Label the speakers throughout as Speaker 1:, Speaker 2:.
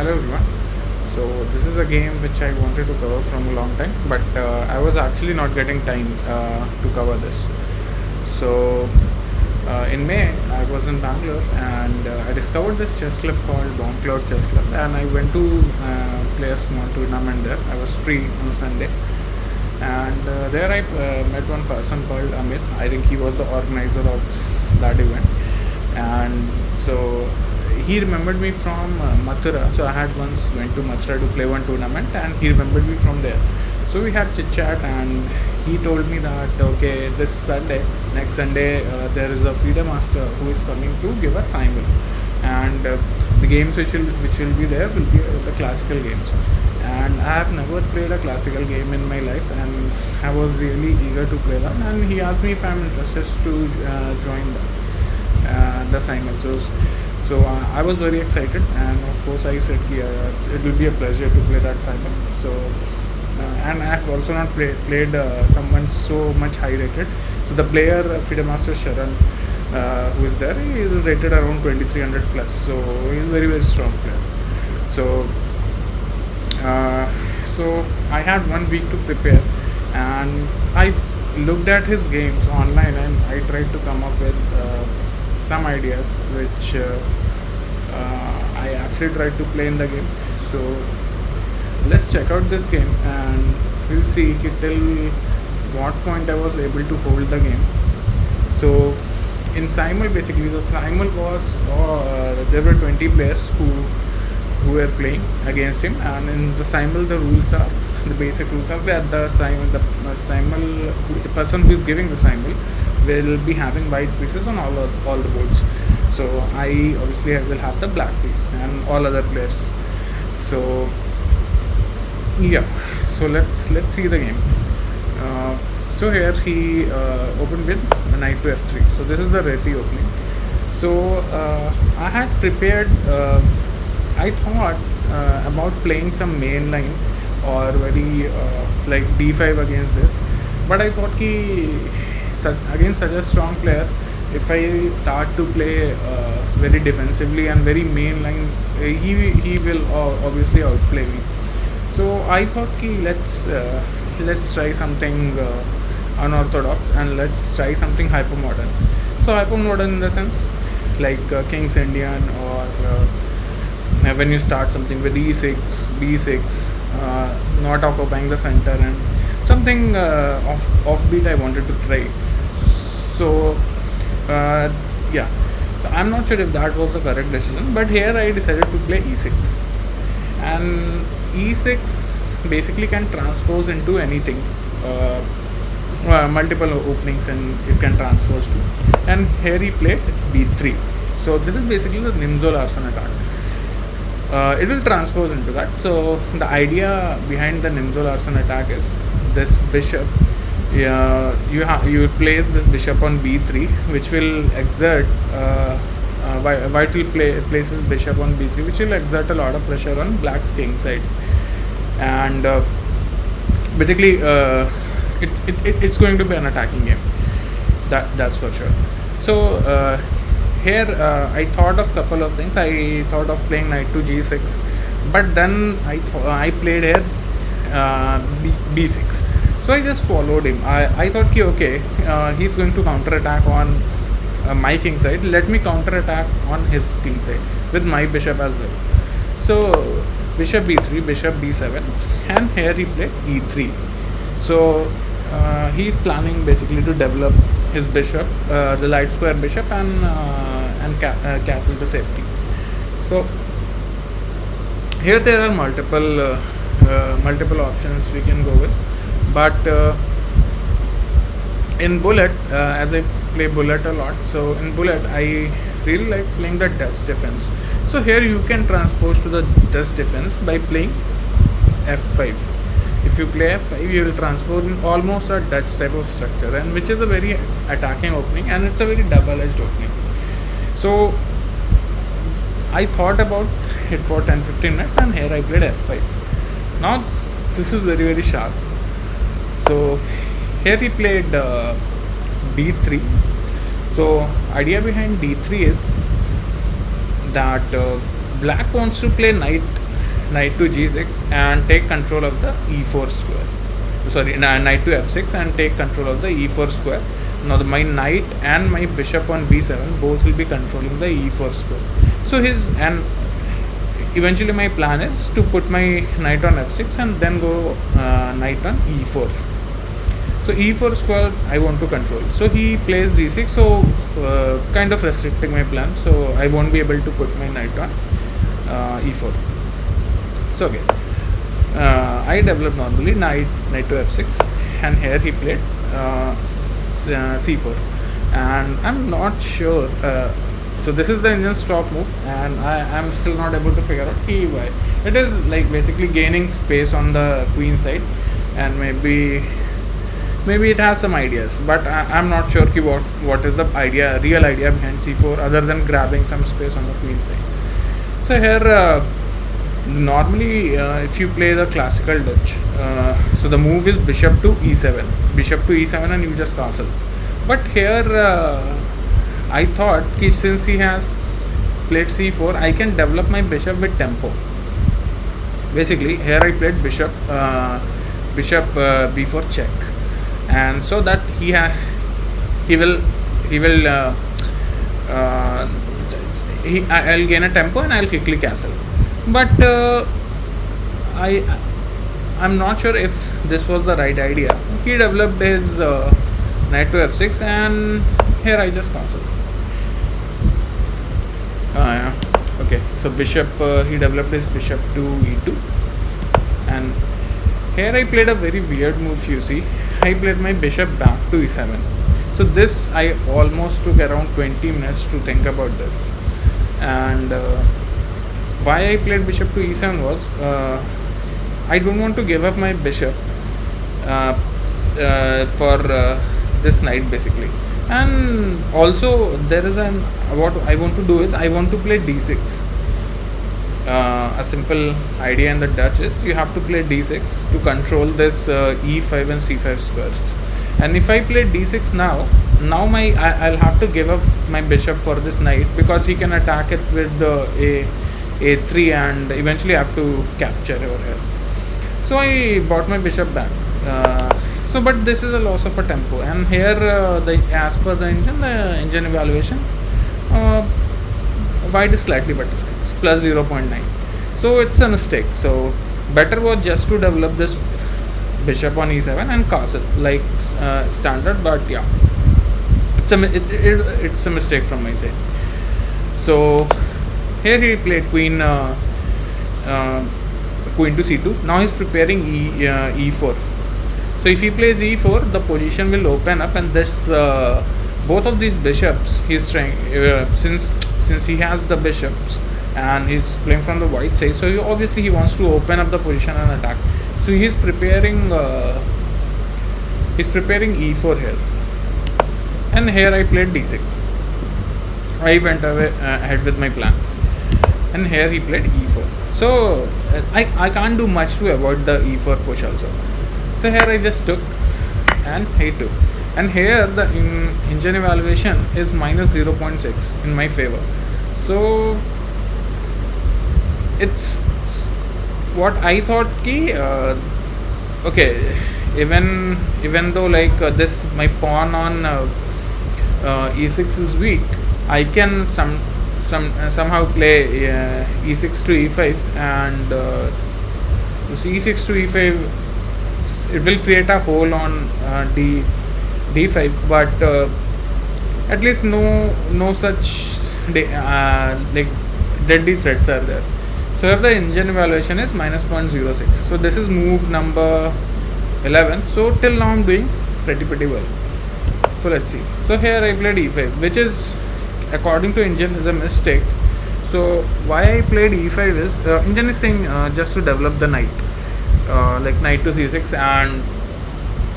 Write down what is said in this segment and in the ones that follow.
Speaker 1: Hello everyone. So this is a game which I wanted to cover from a long time, but I was actually not getting time to cover this. So in May, I was in Bangalore and I discovered this chess club called Bomb Cloud Chess Club, and I went to play a small tournament there. I was free on a Sunday, and there I met one person called Amit. I think he was the organizer of that event, and so he remembered me from Mathura. So I had once went to Mathura to play one tournament, and he remembered me from there. So we had chit chat, and he told me that okay, this Sunday, next Sunday, there is a FIDE master who is coming to give us SIMUL, and the games which will be there will be the classical games. And I have never played a classical game in my life, and I was really eager to play that. And he asked me if I'm interested to join the SIMUL. So I was very excited, and of course I said it will be a pleasure to play that SIMUL. So and I have also not played someone so much high rated. So the player FIDE master SHARAN, who is there, he is rated around 2300 plus. So he is very strong player. So I had 1 week to prepare, and I looked at his games online, and I tried to come up with some ideas which I actually tried to play in the game. So let's check out this game, and we'll see till what point I was able to hold the game. So in SIMUL, basically, the SIMUL was there were 20 players who were playing against him, and in the SIMUL the basic rules are that the person who is giving the SIMUL will be having white pieces on all the boards. So I obviously will have the black piece, and all other players. So yeah, so let's see the game. So here he opened with knight to f3. So this is the Reti opening. So I had prepared. I thought about playing some main line or very like d5 against this, but I thought against such a strong player, if I start to play very defensively and very main lines, he will obviously outplay me. So I thought let's try something unorthodox, and let's try something hyper modern. So hyper modern in the sense like King's Indian, or when you start something with e6, b6, not occupying the center, and something offbeat I wanted to try. So yeah, so I'm not sure if that was the correct decision, but here I decided to play e6, and e6 basically can transpose into anything, multiple openings, and it can transpose to. And here he played b3. So this is basically the Nimzo-Larsen attack. It will transpose into that. So the idea behind the Nimzo-Larsen attack is this bishop. You place this bishop on b3, which will exert. White will places bishop on b3, which will exert a lot of pressure on black's king side, and basically it's going to be an attacking game. That's for sure. So here I thought of couple of things. I thought of playing knight to g6, but then I played here b6. So I just followed him. I thought okay, he's going to counter attack on my king side. Let me counter attack on his king side with my bishop as well. So bishop b3, bishop b7, and here he played e3. So he's planning basically to develop his bishop, the light square bishop, and castle to safety. So here there are multiple options we can go with, but in bullet, as I play bullet a lot, so in bullet I really like playing the Dutch defense. So here you can transpose to the Dutch defense by playing f5. If you play f5, you will transpose in almost a Dutch type of structure, and which is a very attacking opening, and it's a very double-edged opening. So I thought about it for 10-15 minutes, and here I played f5. Now this is very sharp. So here he played b3. So idea behind d3 is that black wants to play knight knight to g6 and take control of the e4 square. Sorry, knight to f6 and take control of the e4 square. Now my knight and my bishop on b7 both will be controlling the e4 square. So eventually my plan is to put my knight on f6 and then go knight on e4. So e4 square I want to control. So he plays d6, so kind of restricting my plan. So I won't be able to put my knight on e4. So again, I developed normally knight to f6, and here he played c4, and I'm not sure. So this is the Indian stop move, and I'm still not able to figure out why. It is like basically gaining space on the queen side, and maybe it has some ideas, but I'm not sure what is the real idea behind c4 other than grabbing some space on the queen side. So here normally if you play the classical Dutch, so the move is bishop to e7 and you just castle. But here I thought since he has played c4, I can develop my bishop with tempo. Basically here I played bishop b4 check, and so that I'll gain a tempo and I'll quickly castle. But I'm not sure if this was the right idea. He developed his knight to f6, and here I just castle. Okay, so bishop, he developed his bishop to e2, and here I played a very weird move. You see, I played my bishop back to e7. So this I almost took around 20 minutes to think about this, and why I played bishop to e7 was I don't want to give up my bishop for this knight basically. And also there is what I want to do is I want to play d6. A simple idea in the Dutch is you have to play d6 to control this e5 and c5 squares. And if I play d6 now I'll have to give up my bishop for this knight, because he can attack it with the a3 and eventually have to capture over here. So I bought my bishop back. But this is a loss of a tempo, and here as per the engine evaluation, white is slightly better. It's plus 0.9. So it's a mistake. So better was just to develop this bishop on e7 and castle like standard. But yeah, it's a mistake from my side. So here he played queen to c2. Now he's preparing e4. So if he plays e4, the position will open up, and this both of these bishops he's trying since he has the bishops and he's playing from the white side. So obviously he wants to open up the position and attack. So he's preparing e4 here, and here I played d6. I went ahead with my plan, and here he played e4. So I can't do much to avoid the e4 push also. So here I just took and he took, and here the engine evaluation is minus 0.6 in my favor. So it's what I thought okay, even though like this my pawn on e6 is weak, I can somehow play e6 to e5, and this e6 to e5, it will create a hole on d5, but at least no such like deadly threats are there. So here the engine evaluation is minus 0.06. So this is move number 11. So till now I'm doing pretty well. So let's see. So here I played e5, which is according to engine is a mistake. So why I played e5 is engine is saying just to develop the knight, like knight to c6 and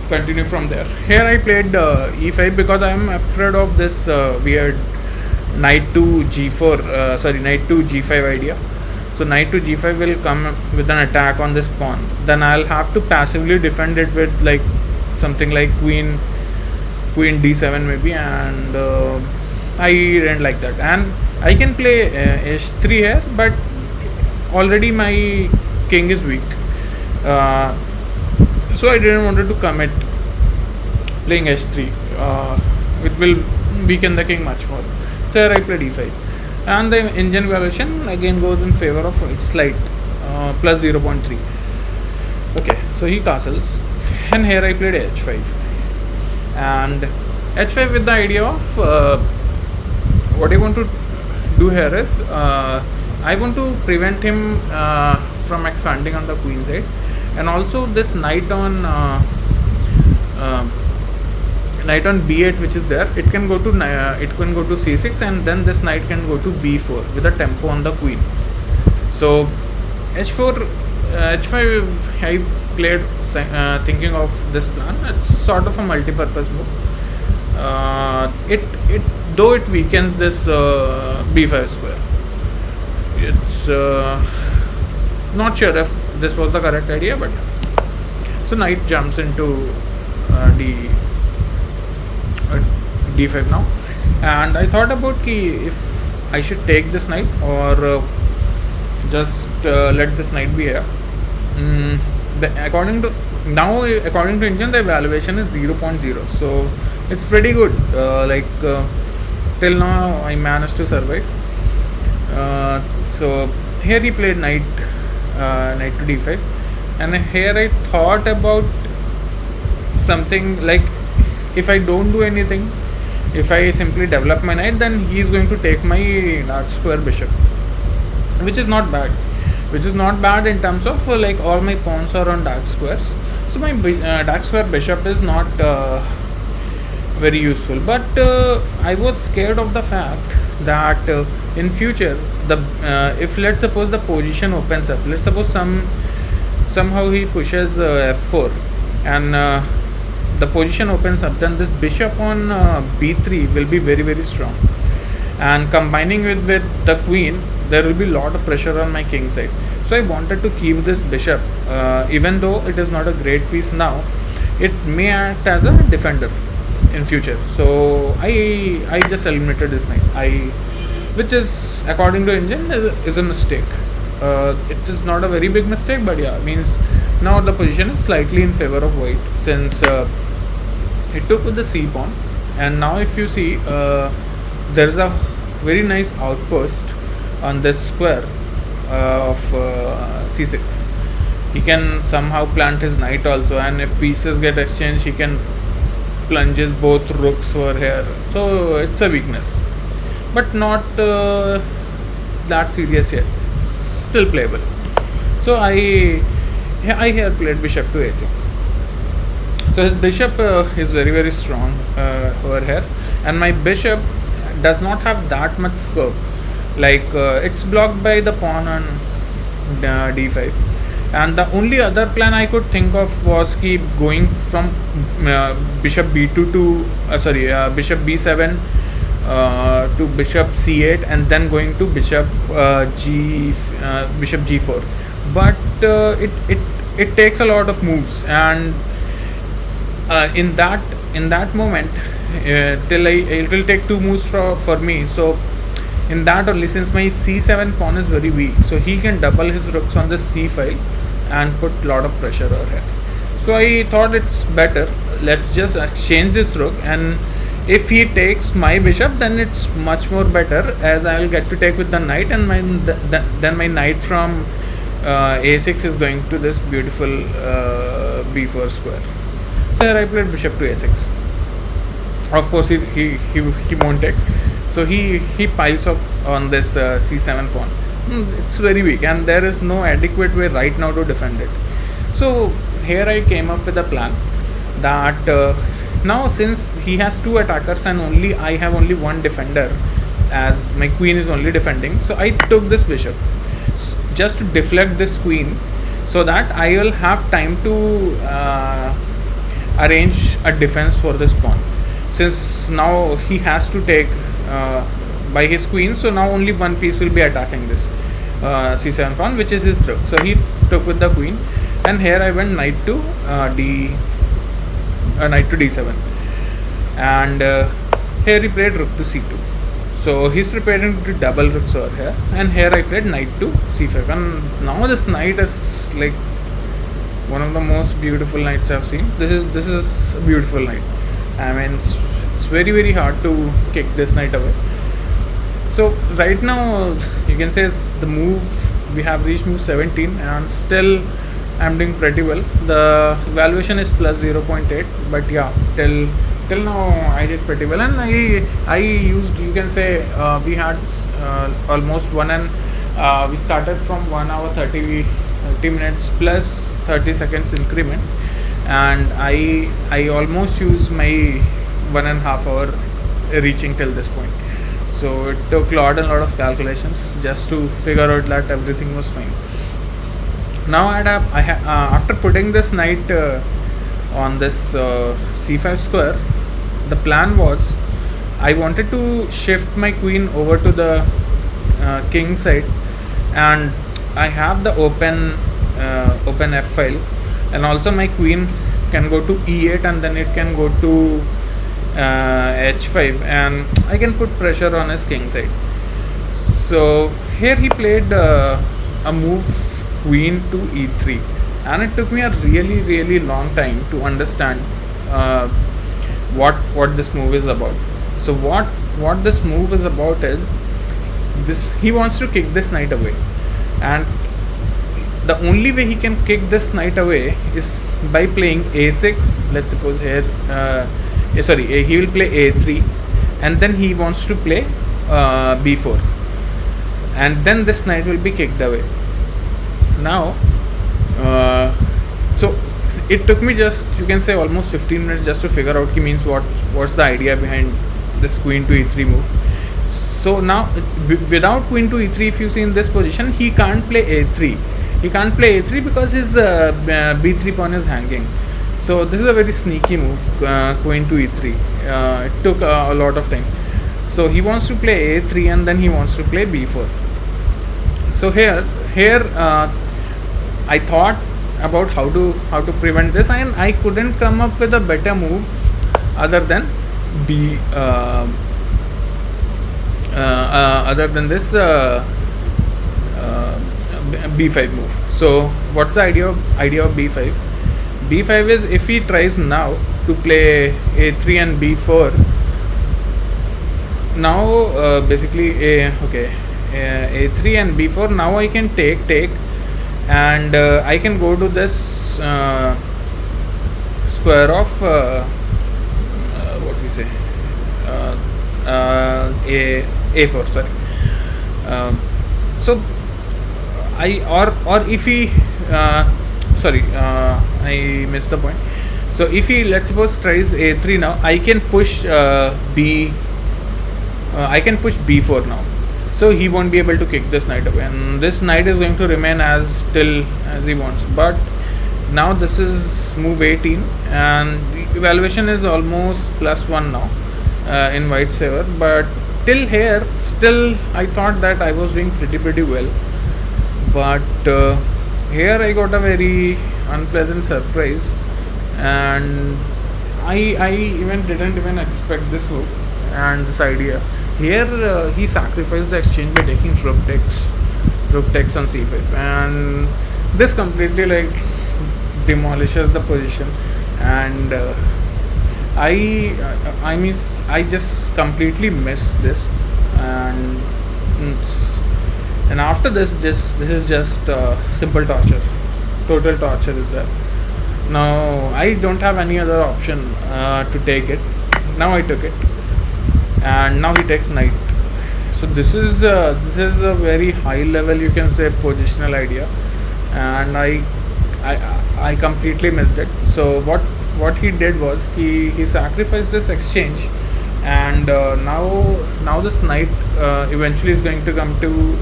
Speaker 1: continue from there. Here I played e5 because I am afraid of this weird knight to g4 knight to g5 idea. So knight to g5 will come with an attack on this pawn, then I'll have to passively defend it with like something like queen d7 maybe, and I didn't like that. And I can play h3 here, but already my king is weak. Uh, so I didn't wanted to commit playing h3. It will weaken the king much more. So here I played e5, and the engine valuation again goes in favor of its slight, plus 0.3. Okay, so he castles, and here I played h5, and h5 with the idea of what I want to do here is I want to prevent him from expanding on the queen side, and also this knight on b8 which is there, it can go to c6, and then this knight can go to b4 with a tempo on the queen. So h4 h5 I played thinking of this plan. It's sort of a multi-purpose move. It though it weakens this b5 square. It's not sure if this was the correct idea, but so knight jumps into d5 now, and I thought about if I should take this knight or just let this knight be here. According to engine, the evaluation is 0.0, so it's pretty good. Till now I managed to survive. So here he played knight to d5, and here I thought about something like, if I don't do anything, if I simply develop my knight, then he is going to take my dark square bishop, which is not bad. In terms of like all my pawns are on dark squares, so my dark square bishop is not very useful. But I was scared of the fact that in future, if let's suppose the position opens up, let's suppose somehow he pushes f4, and the position opens up, then this bishop on b3 will be very, very strong, and combining with the queen, there will be a lot of pressure on my king side. So I wanted to keep this bishop, even though it is not a great piece now, it may act as a defender in future. So I just eliminated this knight, which is according to engine is a mistake. It is not a very big mistake, but yeah, means now the position is slightly in favor of white, since it took with the c pawn, and now if you see, there's a very nice outpost on this square of c6. He can somehow plant his knight also, and if pieces get exchanged, he can plunges both rooks over here. So it's a weakness, but not that serious yet, still playable. So I here played bishop to a6. So his bishop is very, very strong over here, and my bishop does not have that much scope. Like it's blocked by the pawn on d5, and the only other plan I could think of was keep going from bishop b2 to bishop b7 to bishop c8, and then going to bishop g4. But it takes a lot of moves, and in that moment, it will take 2 moves for me. So in that only, since my c7 pawn is very weak, so he can double his rooks on the c file and put a lot of pressure over here. So I thought it's better, let's just exchange this rook, and if he takes my bishop, then it's much more better, as I will get to take with the knight, and then my knight from a6 is going to this beautiful b4 square. So here I played bishop to a6. Of course he won't take, so he piles up on this c7 pawn. It's very weak, and there is no adequate way right now to defend it. So here I came up with a plan that now, since he has 2 attackers and I have only 1 defender, as my queen is only defending, so I took this bishop just to deflect this queen, so that I will have time to arrange a defense for this pawn. Since now he has to take by his queen, so now only one piece will be attacking this c7 pawn, which is his rook. So he took with the queen, and here I went knight to d7, and here he played rook to c2. So he's preparing to do double rooks over here, and here I played knight to c5, and now this knight is like one of the most beautiful knights I've seen. This is a beautiful knight. I mean, it's very hard to kick this knight away. So right now you can say it's the move, we have reached move 17 and still I'm doing pretty well. The valuation is plus 0.8, but yeah, till now I did pretty well, and I used, you can say, we had almost we started from 1 hour 30 minutes plus 30 seconds increment, and I almost used my 1.5 hour reaching till this point. So it took a lot of calculations just to figure out that everything was fine. Now after putting this knight on this c5 square, the plan was I wanted to shift my queen over to the king side, and I have the open f file, and also my queen can go to e8 and then it can go to h5, and I can put pressure on his king side. So here he played a move queen to e3, and it took me a really long time to understand what this move is about. So what this move is about is this: he wants to kick this knight away, and the only way he can kick this knight away is by playing a6. Let's suppose here he will play a3, and then he wants to play b4, and then this knight will be kicked away. Now so it took me just, you can say, almost 15 minutes just to figure out what's the idea behind this queen to e3 move. So now without queen to e3, if you see in this position, he can't play a3. He can't play a3 because his b3 pawn is hanging. So this is a very sneaky move, queen to e3. It took a lot of time. So he wants to play a3 and then he wants to play b4. So here I thought about how to prevent this, and I couldn't come up with a better move other than this b5 move. So what's the idea of b5? b5 is, if he tries now to play a3 and b4, now basically a3 and b4, now I can take, and I can go to this square of what we say a4, sorry. So if he I missed the point. So if he, let's suppose, tries a3 now, I can push b4 now. So he won't be able to kick this knight away, and this knight is going to remain as he wants. But now this is move 18, and the evaluation is almost +1 now in white's favor. But till here, still I thought that I was doing pretty well. But here I got a very unpleasant surprise, and I didn't even expect this move and this idea. Here he sacrificed the exchange by taking rook takes on c5, and this completely demolishes the position. And I just completely missed this, and after this is just simple torture, total torture is there. Now I don't have any other option to take it. Now I took it, and now he takes knight. So this is a very high level, you can say, positional idea, and I completely missed it. So what he did was he sacrificed this exchange, and now this knight eventually is going to come to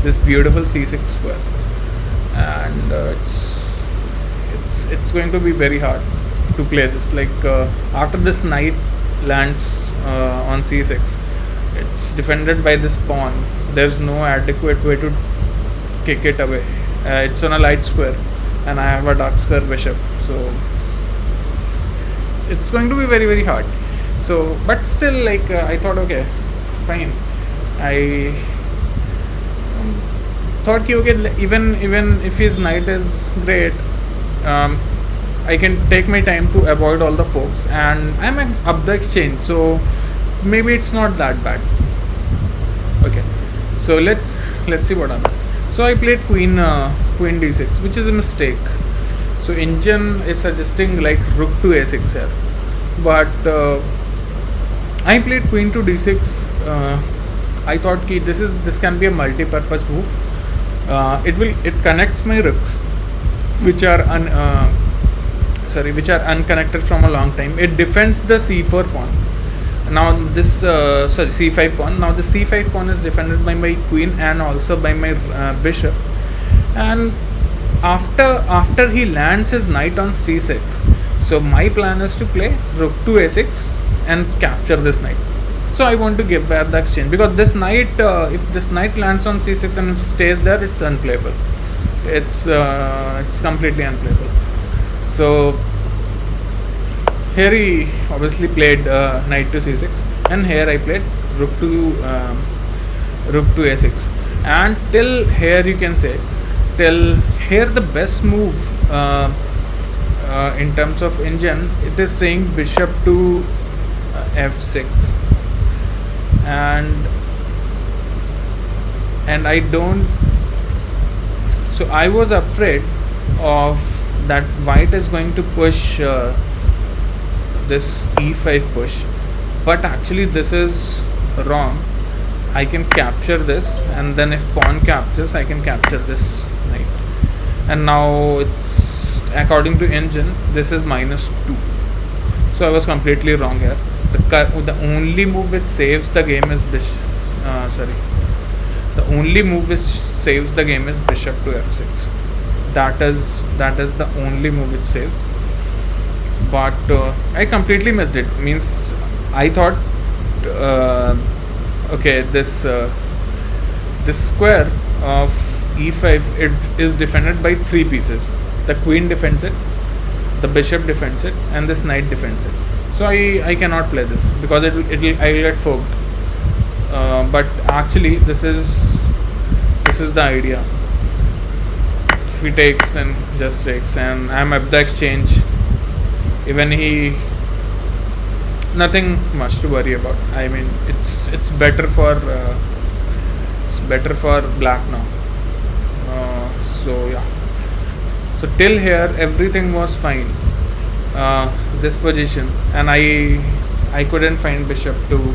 Speaker 1: this beautiful c6 square, and it's going to be very hard to play this. After this knight lands on c6, it's defended by this pawn. There's no adequate way to kick it away. It's on a light square, and I have a dark square bishop, so it's going to be very hard. So but still, I thought, okay, fine. I thought कि okay, even if his knight is great, I can take my time to avoid all the forks, and I'm up the exchange, so maybe it's not that bad. Okay, so let's see what happened. So I played queen d6, which is a mistake. So engine is suggesting like rook to a6 here, but I played queen to d6. I thought कि this can be a multi-purpose move. It connects my rooks, which are unconnected from a long time. It defends the c4 pawn. Now this c5 pawn. Now the c5 pawn is defended by my queen and also by my bishop. And after he lands his knight on c6, so my plan is to play rook to a6 and capture this knight. So I want to give back the exchange, because this knight, if this knight lands on c6 and stays there, it's unplayable. It's completely unplayable. So here he obviously played knight to c6, and here I played rook to a6. And till here you can say, till here the best move in terms of engine, it is saying bishop to f6, and I don't. So I was afraid of that white is going to push this e5 push, but actually this is wrong. I can capture this, and then if pawn captures, I can capture this knight. And now it's, according to engine, this is -2. So I was completely wrong here. The only move which saves the game is the only move which saves the game is bishop to f6. That is the only move which saves. But I completely missed it. Means I thought, okay, this square of e5, it is defended by 3 pieces. The queen defends it, the bishop defends it, and this knight defends it. So I cannot play this, because I'll get forked. But actually this is the idea. If he takes, then just takes, and I'm at the exchange. Even nothing much to worry about. I mean, it's better for black now. So yeah. So till here everything was fine. This position, and I couldn't find bishop to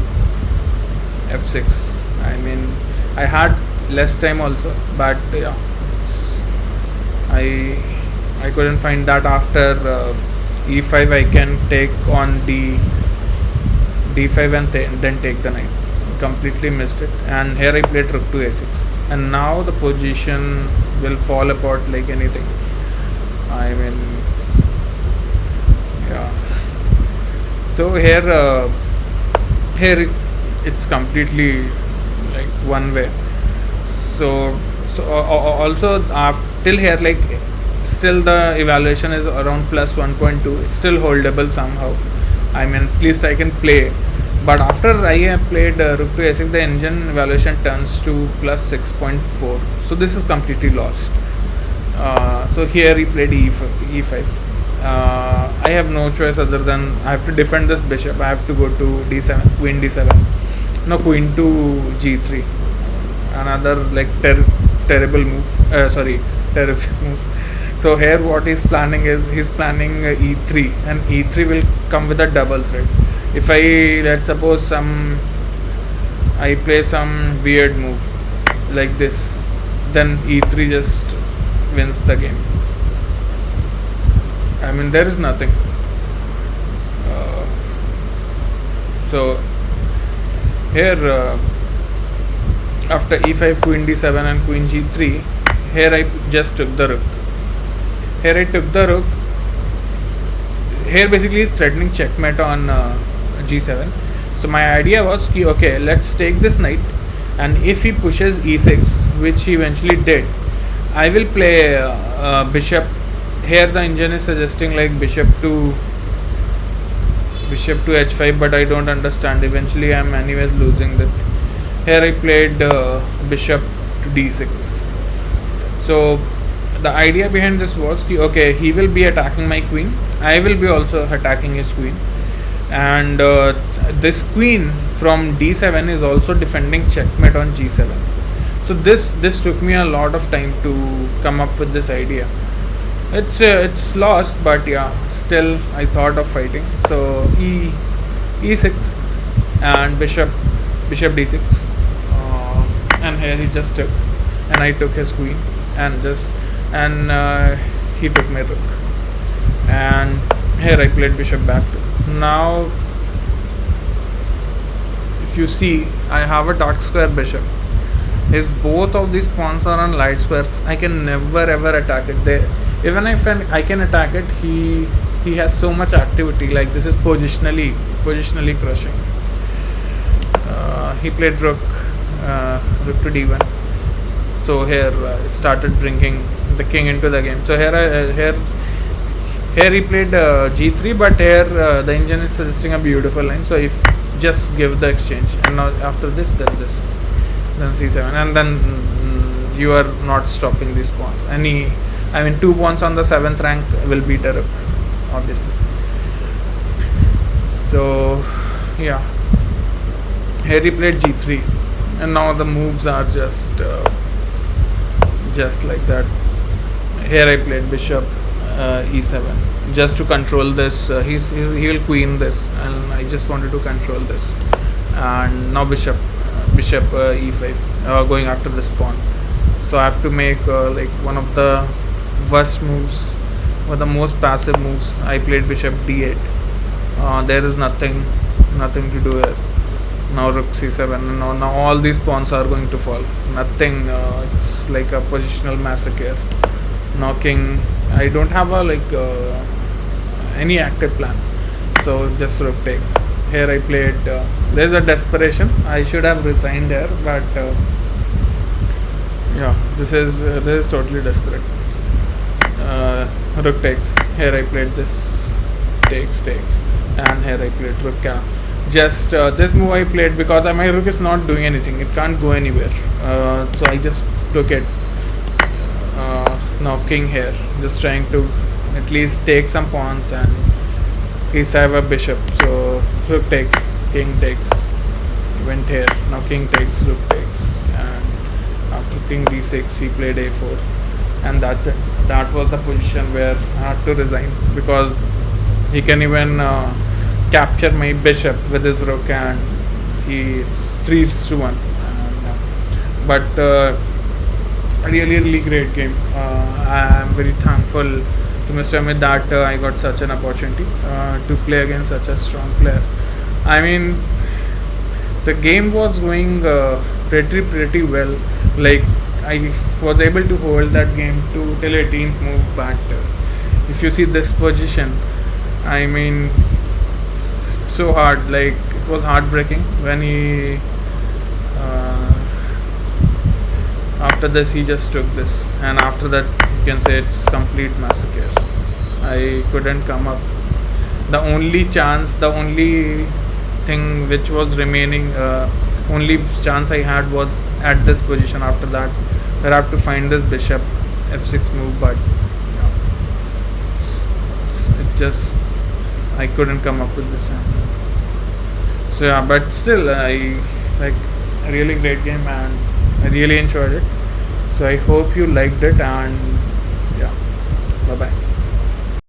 Speaker 1: f6. I mean, I had less time also, but yeah, I couldn't find that. After e5, I can take on d5 and then take the knight. Completely missed it. And here I played rook to a6, and now the position will fall apart like anything. I mean, yeah. So here it's completely like one way. So also till here, like, still the evaluation is around plus 1.2. It's still holdable somehow. I mean, at least I can play. But after I have played rook to a6, the engine evaluation turns to plus 6.4. So this is completely lost. So here he played e5. I have no choice other than I have to defend this bishop. I have to go to d7, queen d7. No, queen to g3. Another like terrible move. Terrific move. So here what he's planning is, he's planning e3, and e3 will come with a double threat. If let's suppose I play some weird move like this, then e3 just wins the game. I mean, there is nothing. So here after e5, queen d7 and queen g3, here I just took the rook. Here I took the rook. Here basically is threatening checkmate on g7. So my idea was, okay, let's take this knight, and if he pushes e6, which he eventually did, I will play bishop. Here the engine is suggesting like bishop to h5, but I don't understand. Eventually I'm anyways losing that. Here I played bishop to d6. So the idea behind this was okay, he will be attacking my queen, I will be also attacking his queen, and this queen from d7 is also defending checkmate on g7. So this took me a lot of time to come up with this idea. It's lost, but yeah, still I thought of fighting. So e6 and bishop d6, and here he just took, and I took his queen, and he took my rook, and here I played bishop back to. Now if you see, I have a dark square bishop. His both of these pawns are on light squares. I can never ever attack it. Even if I can attack it, he has so much activity. Like this is positionally crushing. He played rook to d1. So here started bringing the king into the game. So here he played g3, but here the engine is suggesting a beautiful line. So if just give the exchange, and now after this, then c7, and then you are not stopping these pawns. 2 pawns on the 7th rank will beat a rook, obviously. So yeah, here he played g3, and now the moves are just like that. Here I played bishop e7 just to control this. He will queen this, and I just wanted to control this. And now bishop e5, going after this pawn. So I have to make like one of the worst moves, or the most passive moves. I played bishop d8. There is nothing to do here. Now rook c7, and now all these pawns are going to fall. Nothing. It's like a positional massacre. Now king. I don't have any active plan, so just rook takes. Here I played. There's a desperation. I should have resigned there, but yeah, this is totally desperate. Rook takes. Here I played this takes, and here I played rook. Just this move I played because my rook is not doing anything. It can't go anywhere. So I just took it. Now king here, just trying to at least take some pawns, and at least I have a bishop. So rook takes, king takes, went here. Now king takes, rook takes, and after king d6 he played a4, and that's it. That was the position where I had to resign, because he can even capture my bishop with his rook, and it's 3-1. But really great game. I am very thankful to Mr. Amit that I got such an opportunity to play against such a strong player. I mean, the game was going pretty well. Like I was able to hold that game till 18th move, but if you see this position, I mean, it's so hard. Like it was heartbreaking when he. After this, he just took this, and after that, you can say it's complete massacre. I couldn't come up. The only thing which was remaining, only chance I had was at this position. After that, I have to find this bishop f6 move, but it just I couldn't come up with this. So yeah, but still, I like a really great game, and I really enjoyed it. So I hope you liked it, and